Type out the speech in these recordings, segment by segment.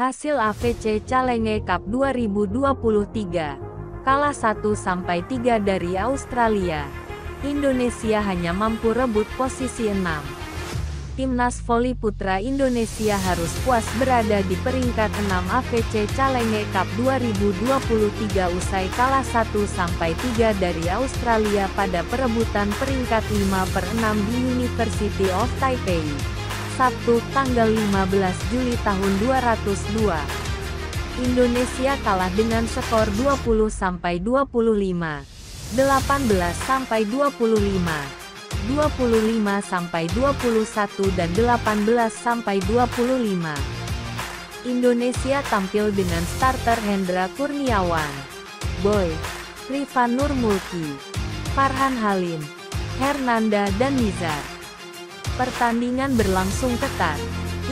Hasil AFC Challenge Cup 2023. Kalah 1-3 dari Australia. Indonesia hanya mampu rebut posisi 6. Timnas voli putra Indonesia harus puas berada di peringkat 6 AFC Challenge Cup 2023 usai kalah 1-3 dari Australia pada perebutan peringkat 5/6 di University of Taipei. Sabtu, tanggal 15 Juli tahun 202. Indonesia kalah dengan skor 20-25, 18-25, 25-21 dan 18-25. Indonesia tampil dengan starter Hendra Kurniawan, Boy, Rifan Nurmulki, Farhan Halim, Hernanda dan Nizar. Pertandingan berlangsung ketat.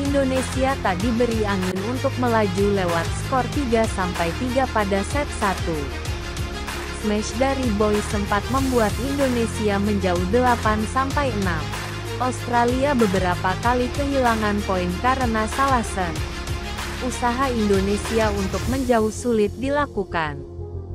Indonesia tak diberi angin untuk melaju lewat skor 3-3 pada set 1. Smash dari Boy sempat membuat Indonesia menjauh 8-6. Australia beberapa kali kehilangan poin karena salah serve. Usaha Indonesia untuk menjauh sulit dilakukan.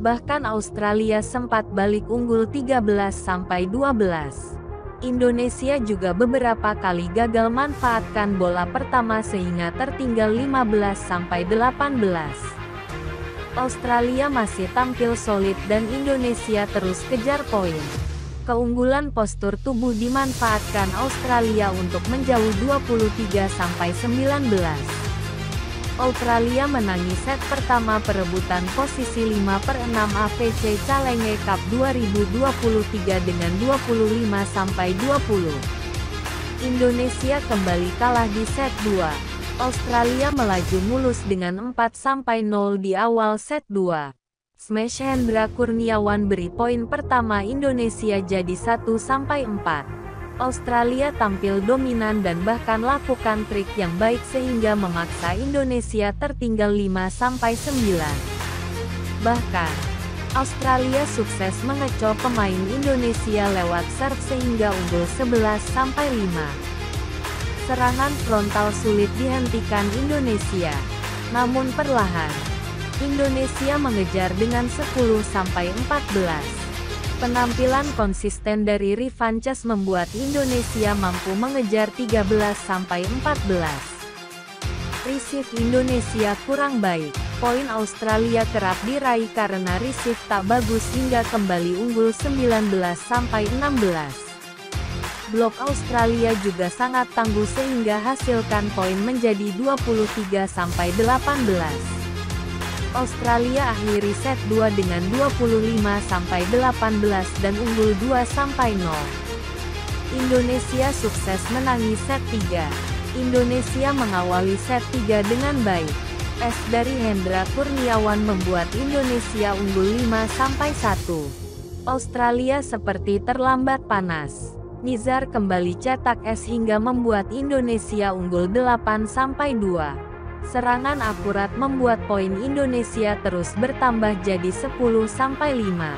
Bahkan Australia sempat balik unggul 13-12. Indonesia juga beberapa kali gagal manfaatkan bola pertama sehingga tertinggal 15-18. Australia masih tampil solid dan Indonesia terus kejar poin. Keunggulan postur tubuh dimanfaatkan Australia untuk menjauh 23-19. Australia menangi set pertama perebutan posisi 5/6 AFC Challenge Cup 2023 dengan 25-20. Indonesia kembali kalah di set 2. Australia melaju mulus dengan 4-0 di awal set 2. Smash Hendra Kurniawan beri poin pertama Indonesia jadi 1-4. Australia tampil dominan dan bahkan lakukan trik yang baik sehingga memaksa Indonesia tertinggal 5-9. Bahkan, Australia sukses mengecoh pemain Indonesia lewat serve sehingga unggul 11-5. Serangan frontal sulit dihentikan Indonesia. Namun perlahan, Indonesia mengejar dengan 10-14. Penampilan konsisten dari Rifan Ches membuat Indonesia mampu mengejar 13-14. Receive Indonesia kurang baik. Poin Australia kerap diraih karena receive tak bagus hingga kembali unggul 19-16. Blok Australia juga sangat tangguh sehingga hasilkan poin menjadi 23-18. Australia akhiri set 2 dengan 25-18 dan unggul 2-0. Indonesia sukses menangi set 3. Indonesia mengawali set 3 dengan baik. Es dari Hendra Kurniawan membuat Indonesia unggul 5-1. Australia seperti terlambat panas. Nizar kembali cetak es hingga membuat Indonesia unggul 8-2. Serangan akurat membuat poin Indonesia terus bertambah jadi 10-5.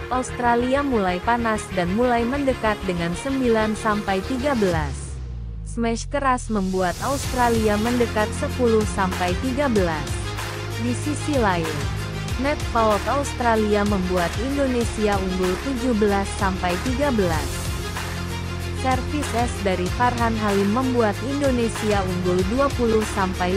Australia mulai panas dan mulai mendekat dengan 9-13. Smash keras membuat Australia mendekat 10-13. Di sisi lain, net fault Australia membuat Indonesia unggul 17-13. Servis es dari Farhan Halim membuat Indonesia unggul 20-15.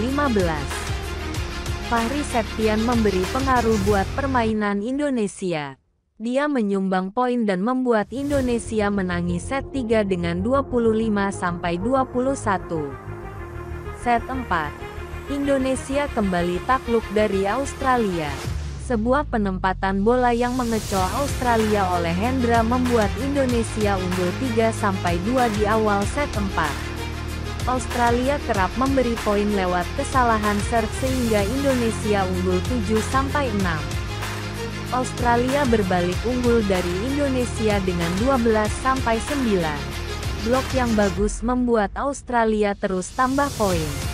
Fahri Septian memberi pengaruh buat permainan Indonesia. Dia menyumbang poin dan membuat Indonesia menangi set 3 dengan 25-21. Set 4. Indonesia kembali takluk dari Australia. Sebuah penempatan bola yang mengecoh Australia oleh Hendra membuat Indonesia unggul 3-2 di awal set 4. Australia kerap memberi poin lewat kesalahan serve sehingga Indonesia unggul 7-6. Australia berbalik unggul dari Indonesia dengan 12-9. Blok yang bagus membuat Australia terus tambah poin.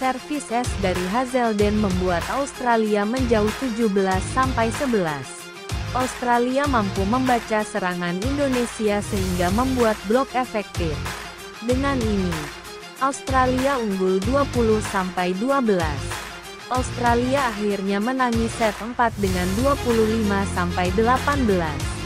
Servis es dari Hazelden membuat Australia menjauh 17-11. Australia mampu membaca serangan Indonesia sehingga membuat blok efektif. Dengan ini, Australia unggul 20-12. Australia akhirnya menangi set 4 dengan 25-18.